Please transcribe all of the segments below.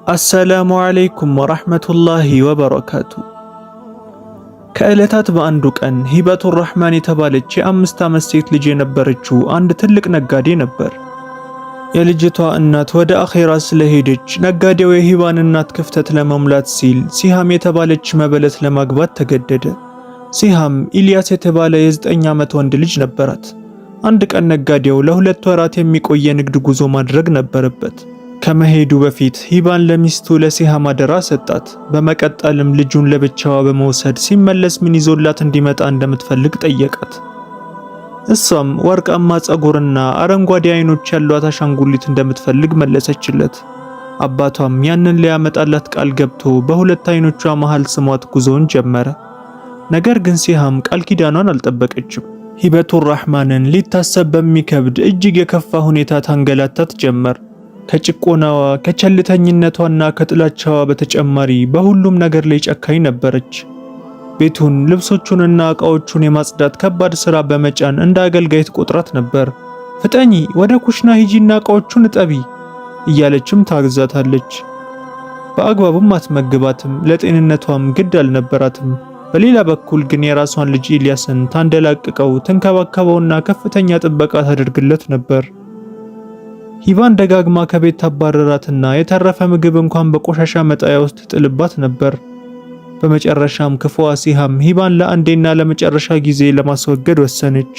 አሰላሙ አለይኩም ወራህመቱላሂ ወበረካቱ። ከዕለታት በአንዱ ቀን ሂበቱር ረህማን የተባለች የ5 ዓመት ሴት ልጅ የነበረችው አንድ ትልቅ ነጋዴ ነበር። የልጅቷ እናት ወደ አኼራ ስለሄደች ነጋዴው የሂባን እናት ክፍተት ለመሙላት ሲል ሲሃም የተባለች መበለት ለማግባት ተገደደ። ሲሃም ኢልያስ የተባለ የ9 ዓመት ወንድ ልጅ ነበራት። አንድ ቀን ነጋዴው ለ2 ወራት የሚቆይ የንግድ ጉዞ ማድረግ ነበረበት። ከመሄዱ በፊት ሂባን ለሚስቱ ለሲሃም አደራ ሰጣት። በመቀጠልም ልጁን ለብቻዋ በመውሰድ ሲመለስ ምን ይዞላት እንዲመጣ እንደምትፈልግ ጠየቃት። እሷም ወርቃማ ጸጉርና አረንጓዴ አይኖች ያሏት አሻንጉሊት እንደምትፈልግ መለሰችለት። አባቷም ያንን ሊያመጣላት ቃል ገብቶ በሁለት አይኖቿ መሃል ስሟት ጉዞውን ጀመረ። ነገር ግን ሲሃም ቃል ኪዳኗን አልጠበቀችም። ሂበቱር ረህማንን ሊታሰብ በሚከብድ እጅግ የከፋ ሁኔታ ታንገላታት ጀመር። ከጭቆናዋ ከቸልተኝነቷና ከጥላቻዋ በተጨማሪ በሁሉም ነገር ላይ ጨካኝ ነበረች። ቤቱን ልብሶቹንና ዕቃዎቹን የማጽዳት ከባድ ሥራ በመጫን እንደ አገልጋይ ትቆጥራት ነበር። ፍጠኚ፣ ወደ ኩሽና ሂጂና ዕቃዎቹን እጠቢ እያለችም ታግዛታለች። በአግባቡም አትመግባትም፣ ለጤንነቷም ግድ አልነበራትም። በሌላ በኩል ግን የራሷን ልጅ ኢልያስን ታንደላቅቀው ትንከባከበውና ከፍተኛ ጥበቃ ታደርግለት ነበር። ሂባን ደጋግማ ከቤት ታባረራትና የተረፈ ምግብ እንኳን በቆሻሻ መጣያ ውስጥ ጥልባት ነበር። በመጨረሻም ክፉዋ ሲሃም ሂባን ለአንዴና ለመጨረሻ ጊዜ ለማስወገድ ወሰነች።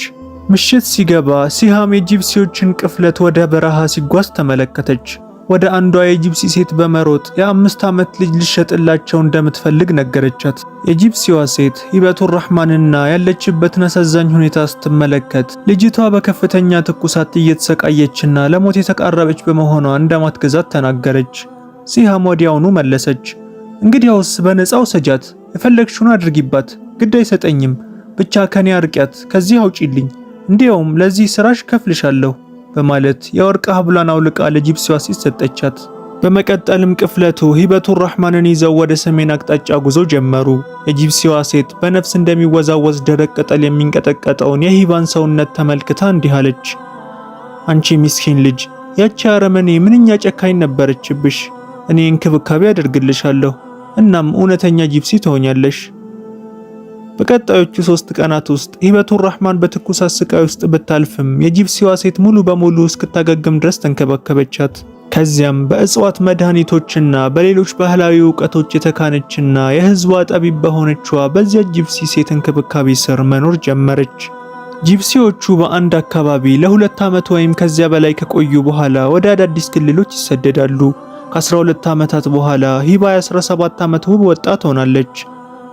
ምሽት ሲገባ ሲሃም የጂፕሲዎችን ቅፍለት ወደ በረሃ ሲጓዝ ተመለከተች። ወደ አንዷ የጂፕሲ ሴት በመሮጥ የ5 ዓመት ልጅ ልሸጥላቸው እንደምትፈልግ ነገረቻት። የጂፕሲዋ ሴት ሂበቱር ረህማንና ያለችበትን አሳዛኝ ሁኔታ ስትመለከት ልጅቷ በከፍተኛ ትኩሳት እየተሰቃየችና ለሞት የተቃረበች በመሆኗ እንደማትገዛት ተናገረች። ሲሃም ወዲያውኑ መለሰች፣ እንግዲያውስ በነፃ ውሰጃት፣ የፈለግሽውን አድርጊባት፣ ግድ አይሰጠኝም፣ ብቻ ከኔ አርቂያት፣ ከዚህ አውጪልኝ፣ እንዲያውም ለዚህ ስራሽ ከፍልሻለሁ በማለት የወርቅ ሐብሏን አውልቃ ለጂፕሲዋ ሴት ሰጠቻት። በመቀጠልም ቅፍለቱ ሂበቱር ረህማንን ይዘው ወደ ሰሜን አቅጣጫ ጉዞ ጀመሩ። የጂፕሲዋ ሴት በነፍስ እንደሚወዛወዝ ደረቅ ቅጠል የሚንቀጠቀጠውን የሂባን ሰውነት ተመልክታ እንዲህ አለች፣ አንቺ ምስኪን ልጅ፣ ያቺ አረመኔ ምንኛ ጨካኝ ነበረችብሽ። እኔ እንክብካቤ አደርግልሻለሁ፣ እናም እውነተኛ ጂፕሲ ትሆኛለሽ። በቀጣዮቹ 3 ቀናት ውስጥ ሂበቱር ረህማን በትኩሳት ስቃይ ውስጥ ብታልፍም የጂፕሲዋ ሴት ሙሉ በሙሉ እስክታገግም ድረስ ተንከባከበቻት። ከዚያም በእጽዋት መድኃኒቶችና በሌሎች ባህላዊ ዕውቀቶች የተካነችና የህዝቧ ጠቢብ በሆነችዋ በዚያ ጂፕሲ ሴት እንክብካቤ ስር መኖር ጀመረች። ጂፕሲዎቹ በአንድ አካባቢ ለ2 ዓመት ወይም ከዚያ በላይ ከቆዩ በኋላ ወደ አዳዲስ ክልሎች ይሰደዳሉ። ከ12 ዓመታት በኋላ ሂባ የ17 ዓመት ውብ ወጣት ሆናለች።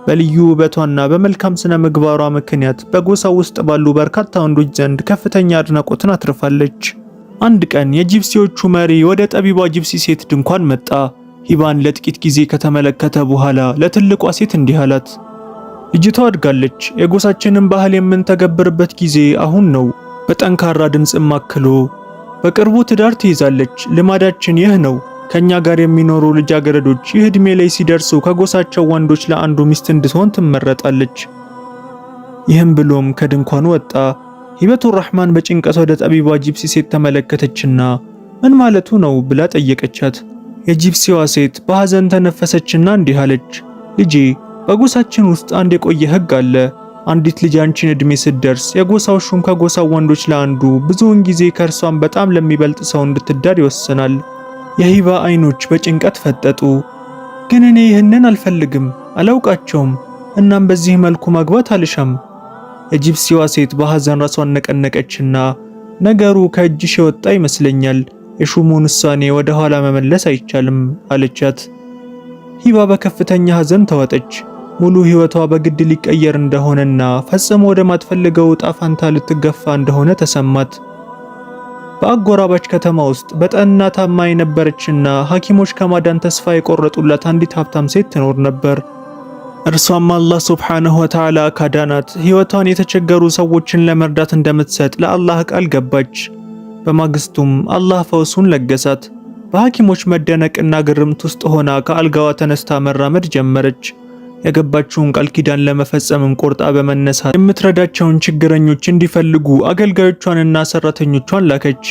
በልዩ ውበቷና በመልካም ስነ ምግባሯ ምክንያት በጎሳው ውስጥ ባሉ በርካታ ወንዶች ዘንድ ከፍተኛ አድናቆትን አትርፋለች። አንድ ቀን የጂፕሲዎቹ መሪ ወደ ጠቢቧ ጂፕሲ ሴት ድንኳን መጣ። ሂባን ለጥቂት ጊዜ ከተመለከተ በኋላ ለትልቋ ሴት እንዲህ አላት፣ ልጅቷ አድጋለች፣ የጎሳችንን ባህል የምንተገብርበት ጊዜ አሁን ነው። በጠንካራ ድምፅም አክሎ በቅርቡ ትዳር ትይዛለች፣ ልማዳችን ይህ ነው። ከኛ ጋር የሚኖሩ ልጃገረዶች ይህ ዕድሜ ላይ ሲደርሱ ከጎሳቸው ወንዶች ለአንዱ ሚስት እንድትሆን ትመረጣለች። ይህም ብሎም ከድንኳኑ ወጣ። ሂበቱር ረህማን በጭንቀት ወደ ጠቢቧ ጂፕሲ ሴት ተመለከተችና ምን ማለቱ ነው ብላ ጠየቀቻት። የጂፕሲዋ ሴት በሐዘን ተነፈሰችና እንዲህ አለች፣ ልጄ፣ በጎሳችን ውስጥ አንድ የቆየ ሕግ አለ። አንዲት ልጅ አንቺን ዕድሜ ስትደርስ የጎሳው ሹም ከጎሳው ወንዶች ለአንዱ ብዙውን ጊዜ ከእርሷም በጣም ለሚበልጥ ሰው እንድትዳር ይወስናል። የሂባ አይኖች በጭንቀት ፈጠጡ። ግን እኔ ይህንን አልፈልግም፣ አላውቃቸውም፣ እናም በዚህ መልኩ ማግባት አልሻም። የጂፕሲዋ ሴት በሐዘን ራሷን ነቀነቀችና ነገሩ ከእጅሽ የወጣ ይመስለኛል፣ የሹሙን ውሳኔ ወደ ኋላ መመለስ አይቻልም አለቻት። ሂባ በከፍተኛ ሐዘን ተዋጠች። ሙሉ ሕይወቷ በግድ ሊቀየር እንደሆነና ፈጽሞ ወደ ማትፈልገው ዕጣ ፈንታ ልትገፋ እንደሆነ ተሰማት። በአጎራባች ከተማ ውስጥ በጠና ታማ የነበረችና ሐኪሞች ከማዳን ተስፋ የቆረጡላት አንዲት ሀብታም ሴት ትኖር ነበር። እርሷም አላህ ሱብሓነሁ ወተዓላ ካዳናት ሕይወቷን የተቸገሩ ሰዎችን ለመርዳት እንደምትሰጥ ለአላህ ቃል ገባች። በማግስቱም አላህ ፈውሱን ለገሳት። በሐኪሞች መደነቅና ግርምት ውስጥ ሆና ከአልጋዋ ተነስታ መራመድ ጀመረች። የገባችውን ቃል ኪዳን ለመፈጸምም ቆርጣ በመነሳት የምትረዳቸውን ችግረኞች እንዲፈልጉ አገልጋዮቿንና ሰራተኞቿን ላከች።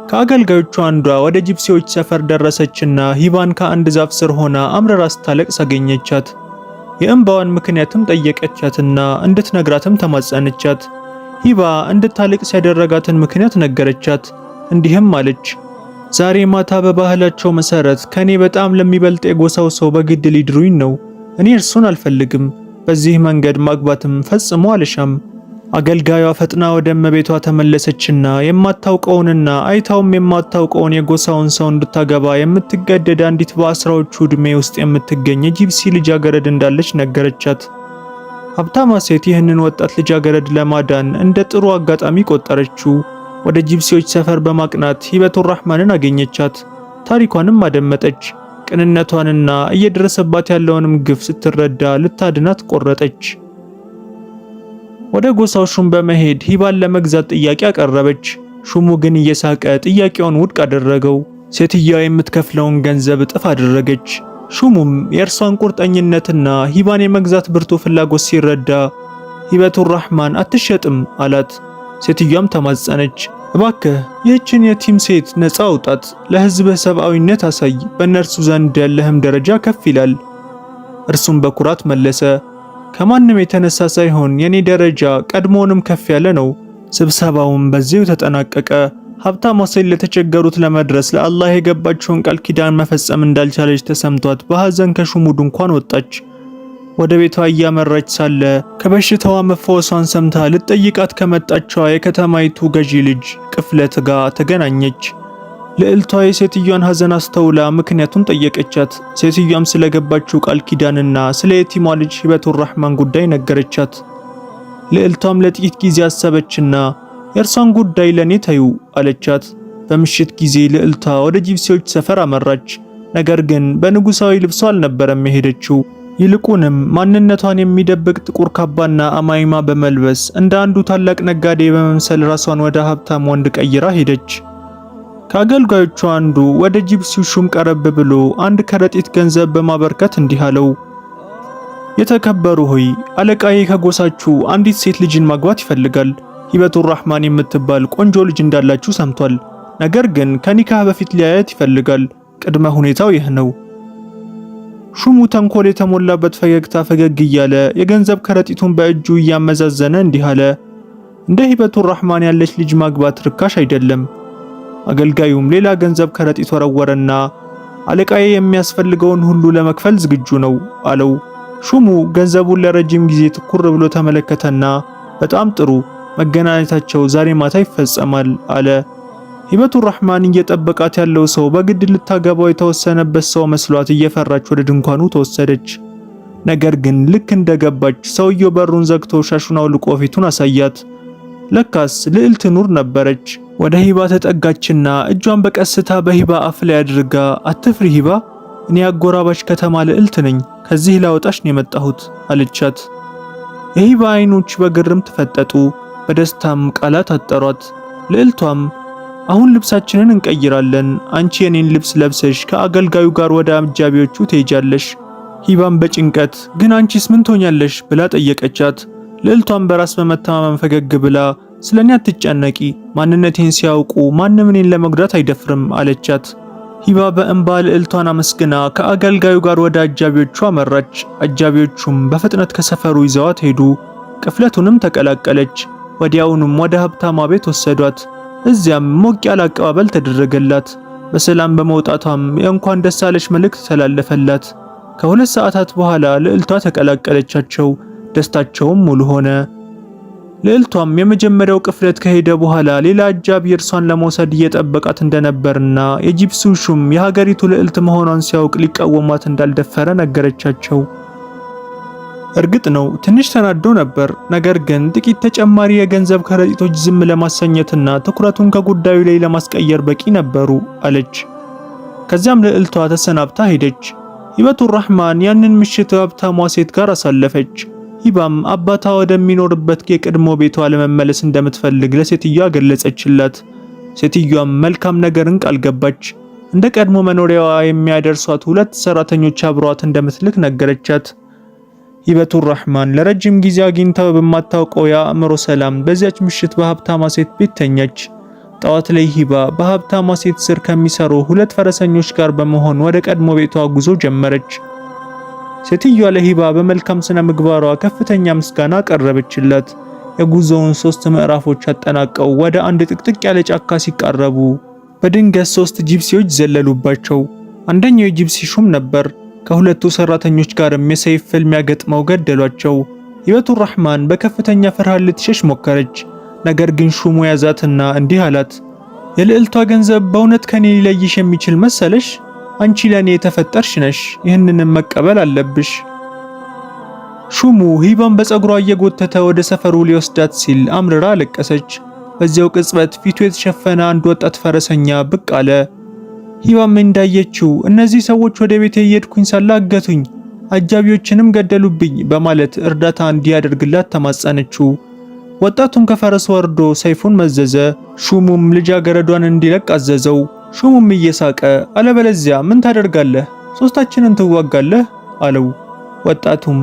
ከአገልጋዮቿ አንዷ ወደ ጂፕሲዎች ሰፈር ደረሰችና ሂባን ከአንድ ዛፍ ስር ሆና አምርራ ስታለቅስ አገኘቻት። የእንባዋን ምክንያትም ጠየቀቻትና እንድትነግራትም ተማጸነቻት። ሂባ እንድታለቅስ ያደረጋትን ምክንያት ነገረቻት። እንዲህም አለች፣ ዛሬ ማታ በባህላቸው መሰረት ከኔ በጣም ለሚበልጥ የጎሳው ሰው በግድ ሊድሩኝ ነው። እኔ እርሱን አልፈልግም። በዚህ መንገድ ማግባትም ፈጽሞ አልሻም። አገልጋዩዋ ፈጥና ወደ እመቤቷ ተመለሰችና የማታውቀውንና አይታውም የማታውቀውን የጎሳውን ሰው እንድታገባ የምትገደድ አንዲት በአስራዎቹ ዕድሜ ውስጥ የምትገኝ የጂፕሲ ልጃገረድ እንዳለች ነገረቻት። ሀብታማ ሴት ይህንን ወጣት ልጃገረድ ለማዳን እንደ ጥሩ አጋጣሚ ቆጠረችው። ወደ ጂፕሲዎች ሰፈር በማቅናት ሂበቱር ራህማንን አገኘቻት። ታሪኳንም አደመጠች። ቅንነቷንና እየደረሰባት ያለውንም ግፍ ስትረዳ ልታድናት ቆረጠች። ወደ ጎሳው ሹም በመሄድ ሂባን ለመግዛት ጥያቄ አቀረበች። ሹሙ ግን እየሳቀ ጥያቄውን ውድቅ አደረገው። ሴትየዋ የምትከፍለውን ገንዘብ እጥፍ አደረገች። ሹሙም የእርሷን ቁርጠኝነትና ሂባን የመግዛት ብርቱ ፍላጎት ሲረዳ ሂበቱር ራህማን አትሸጥም አላት። ሴትየዋም ተማጸነች፣ እባክህ ይህችን የቲም ሴት ነፃ አውጣት፣ ለሕዝብህ ሰብአዊነት አሳይ፣ በእነርሱ ዘንድ ያለህም ደረጃ ከፍ ይላል። እርሱም በኩራት መለሰ፣ ከማንም የተነሳ ሳይሆን የኔ ደረጃ ቀድሞውንም ከፍ ያለ ነው። ስብሰባውም በዚሁ ተጠናቀቀ። ሀብታሟ ሴት ለተቸገሩት ለመድረስ ለአላህ የገባችውን ቃል ኪዳን መፈጸም እንዳልቻለች ተሰምቷት በሐዘን ከሹሙ ድንኳን ወጣች። ወደ ቤቷ እያመራች ሳለ ከበሽታዋ መፈወሷን ሰምታ ልትጠይቃት ከመጣችዋ የከተማይቱ ገዢ ልጅ ቅፍለት ጋር ተገናኘች። ልዕልቷ የሴትዮዋን ሐዘን አስተውላ ምክንያቱን ጠየቀቻት። ሴትዮዋም ስለገባችው ቃል ኪዳንና ስለ የቲሟ ልጅ ሂበቱር ራህማን ጉዳይ ነገረቻት። ልዕልቷም ለጥቂት ጊዜ አሰበችና የእርሷን ጉዳይ ለኔ ተዩ አለቻት። በምሽት ጊዜ ልዕልቷ ወደ ጂፕሲዎች ሰፈር አመራች። ነገር ግን በንጉሳዊ ልብሷ አልነበረም የሄደችው። ይልቁንም ማንነቷን የሚደብቅ ጥቁር ካባና አማይማ በመልበስ እንደ አንዱ ታላቅ ነጋዴ በመምሰል ራሷን ወደ ሀብታም ወንድ ቀይራ ሄደች። ከአገልጋዮቹ አንዱ ወደ ጂፕሲው ሹም ቀረብ ብሎ አንድ ከረጢት ገንዘብ በማበርከት እንዲህ አለው፣ የተከበሩ ሆይ፣ አለቃዬ ከጎሳችሁ አንዲት ሴት ልጅን ማግባት ይፈልጋል። ሂበቱር ራህማን የምትባል ቆንጆ ልጅ እንዳላችሁ ሰምቷል። ነገር ግን ከኒካህ በፊት ሊያያት ይፈልጋል። ቅድመ ሁኔታው ይህ ነው። ሹሙ ተንኮል የተሞላበት ፈገግታ ፈገግ እያለ የገንዘብ ከረጢቱን በእጁ እያመዛዘነ እንዲህ አለ፣ እንደ ሂበቱር ራህማን ያለች ልጅ ማግባት ርካሽ አይደለም። አገልጋዩም ሌላ ገንዘብ ከረጢት ወረወረና አለቃዬ የሚያስፈልገውን ሁሉ ለመክፈል ዝግጁ ነው አለው። ሹሙ ገንዘቡን ለረጅም ጊዜ ትኩር ብሎ ተመለከተና በጣም ጥሩ፣ መገናኘታቸው ዛሬ ማታ ይፈጸማል አለ። ሂበቱር ራህማን እየጠበቃት ያለው ሰው በግድ ልታገባው የተወሰነበት ሰው መስሏት እየፈራች ወደ ድንኳኑ ተወሰደች። ነገር ግን ልክ እንደገባች ሰውየው በሩን ዘግቶ ሻሹን አውልቆ ፊቱን አሳያት። ለካስ ልዕልት ኑር ነበረች። ወደ ሂባ ተጠጋችና እጇን በቀስታ በሂባ አፍ ላይ አድርጋ አትፍሪ ሂባ፣ እኔ አጎራባች ከተማ ልዕልት ነኝ፣ ከዚህ ላወጣሽ ነው የመጣሁት አለቻት። የሂባ አይኖች በግርም ተፈጠጡ፣ በደስታም ቃላት አጠሯት። ልዕልቷም አሁን ልብሳችንን እንቀይራለን፣ አንቺ የኔን ልብስ ለብሰሽ ከአገልጋዩ ጋር ወደ አጃቢዎቹ ትሄጃለሽ። ሂባም በጭንቀት ግን አንቺስ ምን ትሆኛለሽ ብላ ጠየቀቻት። ልዕልቷም በራስ በመተማመን ፈገግ ብላ ስለኔ አትጨነቂ፣ ማንነቴን ሲያውቁ ማንም እኔን ለመጉዳት አይደፍርም አለቻት። ሂባ በእንባ ልዕልቷን አመስግና ከአገልጋዩ ጋር ወደ አጃቢዎቹ አመራች። አጃቢዎቹም በፍጥነት ከሰፈሩ ይዘዋት ሄዱ። ቅፍለቱንም ተቀላቀለች። ወዲያውኑም ወደ ሀብታሟ ቤት ወሰዷት። እዚያም ሞቅ ያለ አቀባበል ተደረገላት። በሰላም በመውጣቷም የእንኳን ደስ አለሽ መልእክት ተላለፈላት። ከሁለት ሰዓታት በኋላ ልዕልቷ ተቀላቀለቻቸው። ደስታቸውም ሙሉ ሆነ። ልዕልቷም የመጀመሪያው ቅፍለት ከሄደ በኋላ ሌላ አጃቢ እርሷን ለመውሰድ እየጠበቃት እንደነበርና የጂፕሲው ሹም የሀገሪቱ ልዕልት መሆኗን ሲያውቅ ሊቃወሟት እንዳልደፈረ ነገረቻቸው። እርግጥ ነው ትንሽ ተናዶ ነበር። ነገር ግን ጥቂት ተጨማሪ የገንዘብ ከረጢቶች ዝም ለማሰኘትና ትኩረቱን ከጉዳዩ ላይ ለማስቀየር በቂ ነበሩ አለች። ከዚያም ልዕልቷ ተሰናብታ ሄደች። ሂበቱር ራህማን ያንን ምሽት ሀብታሟ ሴት ጋር አሳለፈች። ሂባም አባቷ ወደሚኖርበት የቀድሞ ቤቷ ለመመለስ እንደምትፈልግ ለሴትዮዋ ገለጸችላት። ሴትዮዋም መልካም ነገርን ቃል ገባች። እንደ ቀድሞ መኖሪያዋ የሚያደርሷት 2 ሰራተኞች አብረዋት እንደምትልክ ነገረቻት። ሂበቱር ራህማን ለረጅም ጊዜ አግኝታው በማታውቀው የአእምሮ ሰላም በዚያች ምሽት በሀብታሟ ሴት ቤት ተኛች። ጠዋት ላይ ሂባ በሀብታሟ ሴት ስር ከሚሰሩ 2 ፈረሰኞች ጋር በመሆን ወደ ቀድሞ ቤቷ ጉዞ ጀመረች። ሴትዮዋ ለሂባ በመልካም ስነ ምግባሯ ከፍተኛ ምስጋና ቀረበችላት። የጉዞውን 3 ምዕራፎች አጠናቀው ወደ አንድ ጥቅጥቅ ያለ ጫካ ሲቃረቡ በድንገት 3 ጂፕሲዎች ዘለሉባቸው። አንደኛው የጂፕሲ ሹም ነበር። ከሁለቱ ሰራተኞች ጋርም የሰይፍ ፍልሚያ ገጥመው ገደሏቸው። ሂበቱር ረህማን በከፍተኛ ፍርሃት ልትሸሽ ሞከረች። ነገር ግን ሹሙ ያዛትና እንዲህ አላት፣ የልዕልቷ ገንዘብ በእውነት ከኔ ሊለይሽ የሚችል መሰለሽ? አንቺ ለኔ የተፈጠርሽ ነሽ፣ ይህንንም መቀበል አለብሽ። ሹሙ ሂባን በፀጉሯ እየጎተተ ወደ ሰፈሩ ሊወስዳት ሲል አምርራ አለቀሰች። በዚያው ቅጽበት ፊቱ የተሸፈነ አንድ ወጣት ፈረሰኛ ብቅ አለ። ሂባም እንዳየችው እነዚህ ሰዎች ወደ ቤቴ እየሄድኩኝ ሳለ አገቱኝ፣ አጃቢዎችንም ገደሉብኝ በማለት እርዳታ እንዲያደርግላት ተማጸነችው። ወጣቱም ከፈረስ ወርዶ ሰይፉን መዘዘ። ሹሙም ልጃገረዷን እንዲለቅ አዘዘው። ሹሙም እየሳቀ አለበለዚያ ምን ታደርጋለህ? 3ታችንን ትዋጋለህ አለው። ወጣቱም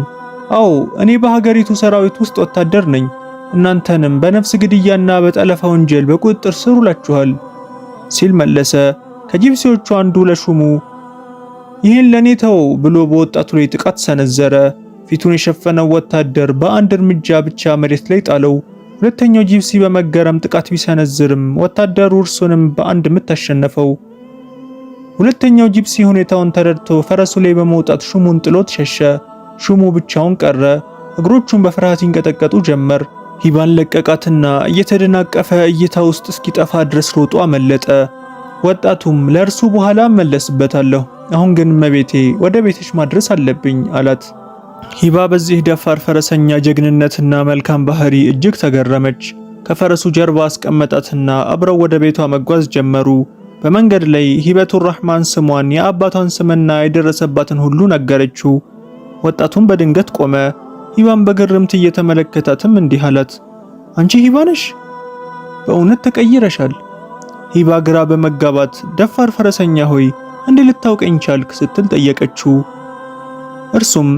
አዎ እኔ በሀገሪቱ ሰራዊት ውስጥ ወታደር ነኝ፣ እናንተንም በነፍስ ግድያና በጠለፋ ወንጀል በቁጥጥር ስር ውላችኋል ሲል መለሰ። ከጂፕሲዎቹ አንዱ ለሹሙ ይህን ለኔ ተው ብሎ በወጣቱ ላይ ጥቃት ሰነዘረ። ፊቱን የሸፈነው ወታደር በአንድ እርምጃ ብቻ መሬት ላይ ጣለው። ሁለተኛው ጂፕሲ በመገረም ጥቃት ቢሰነዝርም ወታደሩ እርሱንም በአንድ ምት አሸነፈው። ሁለተኛው ጂፕሲ ሁኔታውን ተረድቶ ፈረሱ ላይ በመውጣት ሹሙን ጥሎት ሸሸ። ሹሙ ብቻውን ቀረ። እግሮቹን በፍርሃት ይንቀጠቀጡ ጀመር። ሂባን ለቀቃትና እየተደናቀፈ እይታ ውስጥ እስኪጠፋ ድረስ ሮጦ አመለጠ። ወጣቱም ለእርሱ በኋላ እመለስበታለሁ፣ አሁን ግን እመቤቴ ወደ ቤትሽ ማድረስ አለብኝ አላት። ሂባ በዚህ ደፋር ፈረሰኛ ጀግንነትና መልካም ባህሪ እጅግ ተገረመች። ከፈረሱ ጀርባ አስቀመጣትና አብረው ወደ ቤቷ መጓዝ ጀመሩ። በመንገድ ላይ ሂበቱር ረህማን ስሟን፣ የአባቷን ስምና የደረሰባትን ሁሉ ነገረችው። ወጣቱም በድንገት ቆመ። ሂባን በግርምት እየተመለከታትም እንዲህ አላት፣ አንቺ ሂባ ነሽ? በእውነት ተቀይረሻል። ሂባ ግራ በመጋባት ደፋር ፈረሰኛ ሆይ እንዴት ልታውቀኝ ቻልክ ስትል ጠየቀችው። እርሱም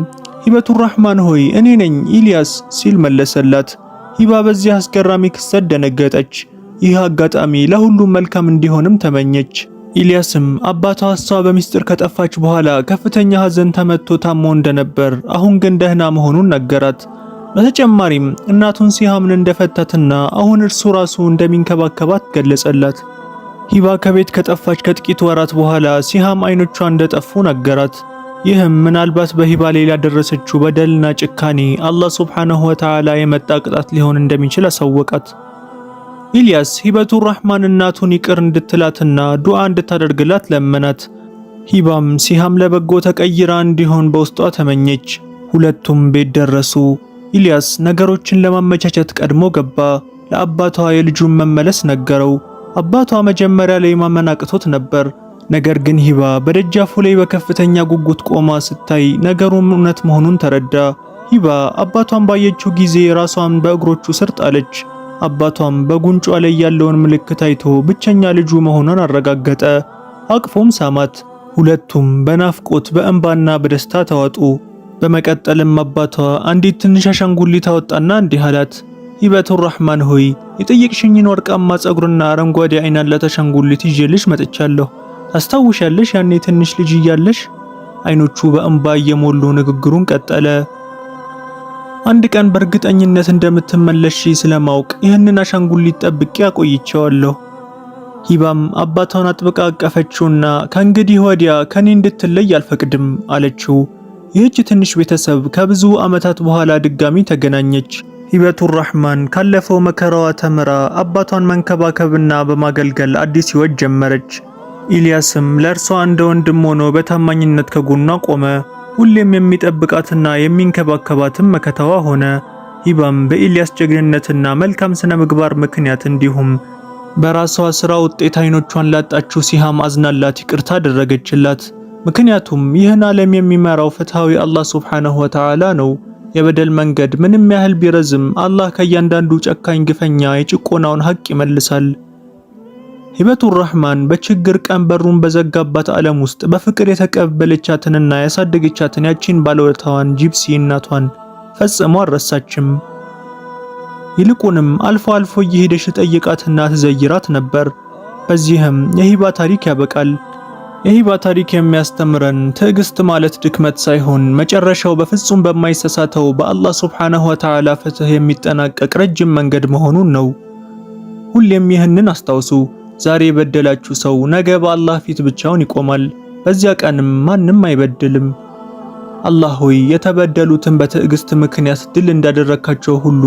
ሂበቱር ረህማን ሆይ እኔ ነኝ ኢልያስ ሲል መለሰላት። ሂባ በዚህ አስገራሚ ክስተት ደነገጠች። ይህ አጋጣሚ ለሁሉም መልካም እንዲሆንም ተመኘች። ኢልያስም አባቷ እሷ በሚስጥር ከጠፋች በኋላ ከፍተኛ ሐዘን ተመቶ ታሞ እንደነበር፣ አሁን ግን ደህና መሆኑን ነገራት። በተጨማሪም እናቱን ሲሃምን እንደፈታትና አሁን እርሱ ራሱ እንደሚንከባከባት ገለጸላት። ሂባ ከቤት ከጠፋች ከጥቂት ወራት በኋላ ሲሃም አይኖቿ እንደጠፉ ነገራት። ይህም ምናልባት በሂባ ላይ ያደረሰችው በደልና ጭካኔ አላህ ሱብሓነሁ ወተዓላ የመጣ ቅጣት ሊሆን እንደሚችል አሳወቃት። ኢልያስ ሂበቱር ረህማን እናቱን ይቅር እንድትላትና ዱዓ እንድታደርግላት ለመናት። ሂባም ሲሃም ለበጎ ተቀይራ እንዲሆን በውስጧ ተመኘች። ሁለቱም ቤት ደረሱ። ኢልያስ ነገሮችን ለማመቻቸት ቀድሞ ገባ። ለአባቷ የልጁን መመለስ ነገረው። አባቷ መጀመሪያ ላይ ማመን አቅቶት ነበር። ነገር ግን ሂባ በደጃፉ ላይ በከፍተኛ ጉጉት ቆማ ስታይ ነገሩም እውነት መሆኑን ተረዳ። ሂባ አባቷን ባየችው ጊዜ ራሷን በእግሮቹ ስር ጣለች። አባቷም በጉንጯ ላይ ያለውን ምልክት አይቶ ብቸኛ ልጁ መሆኗን አረጋገጠ። አቅፎም ሳማት። ሁለቱም በናፍቆት በእንባና በደስታ ተዋጡ። በመቀጠልም አባቷ አንዲት ትንሽ አሻንጉሊት አወጣና እንዲህ አላት፣ ሂበቱር ረህማን ሆይ የጠየቅሽኝን ወርቃማ ጸጉርና አረንጓዴ አይን ያላት አሻንጉሊት ይዤልሽ መጥቻለሁ። ታስታውሻለሽ ያኔ ትንሽ ልጅ እያለሽ? አይኖቹ በእንባ እየሞሉ ንግግሩን ቀጠለ። አንድ ቀን በእርግጠኝነት እንደምትመለሺ ስለማውቅ ይህንን አሻንጉሊት ጠብቄ አቆይቼዋለሁ። ሂባም አባቷን አጥብቃ አቀፈችውና ከእንግዲህ ወዲያ ከኔ እንድትለይ አልፈቅድም አለችው። ይህች ትንሽ ቤተሰብ ከብዙ ዓመታት በኋላ ድጋሚ ተገናኘች። ሂበቱር ረህማን ካለፈው መከራዋ ተምራ አባቷን መንከባከብና በማገልገል አዲስ ሕይወት ጀመረች። ኢልያስም ለእርሷ እንደ ወንድም ሆኖ በታማኝነት ከጎኗ ቆመ። ሁሌም የሚጠብቃትና የሚንከባከባትም መከታዋ ሆነ። ሂባም በኢልያስ ጀግንነትና መልካም ስነ ምግባር ምክንያት እንዲሁም በራሷ ስራ ውጤት አይኖቿን ላጣችው ሲሃም አዝናላት ይቅርታ አደረገችላት። ምክንያቱም ይህን ዓለም የሚመራው ፍትሃዊ አላህ ሱብሓነሁ ወተዓላ ነው። የበደል መንገድ ምንም ያህል ቢረዝም አላህ ከእያንዳንዱ ጨካኝ ግፈኛ የጭቆናውን ሐቅ ይመልሳል። ሂበቱር ረህማን በችግር ቀን በሩን በዘጋባት ዓለም ውስጥ በፍቅር የተቀበለቻትንና ያሳደገቻትን ያቺን ባለውለታዋን ጂፕሲ እናቷን ፈጽሞ አልረሳችም። ይልቁንም አልፎ አልፎ እየሄደች ጠይቃትና ትዘይራት ነበር። በዚህም የሂባ ታሪክ ያበቃል። የሂባ ታሪክ የሚያስተምረን ትዕግስት ማለት ድክመት ሳይሆን መጨረሻው በፍጹም በማይሰሳተው በአላህ ሱብሓነሁ ወተዓላ ፍትህ የሚጠናቀቅ ረጅም መንገድ መሆኑን ነው። ሁሌም ይህንን አስታውሱ። ዛሬ የበደላችሁ ሰው ነገ በአላህ ፊት ብቻውን ይቆማል። በዚያ ቀንም ማንም አይበድልም። አላህ ሆይ የተበደሉትን በትዕግስት ምክንያት ድል እንዳደረካቸው ሁሉ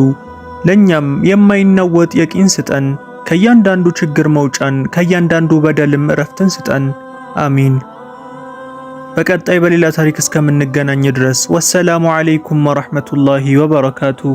ለኛም የማይናወጥ የቂን ስጠን። ከእያንዳንዱ ችግር መውጫን፣ ከእያንዳንዱ በደልም እረፍትን ስጠን። አሚን። በቀጣይ በሌላ ታሪክ እስከምንገናኝ ድረስ ወሰላሙ ዓለይኩም ወረሕመቱላሂ ወበረካቱሁ።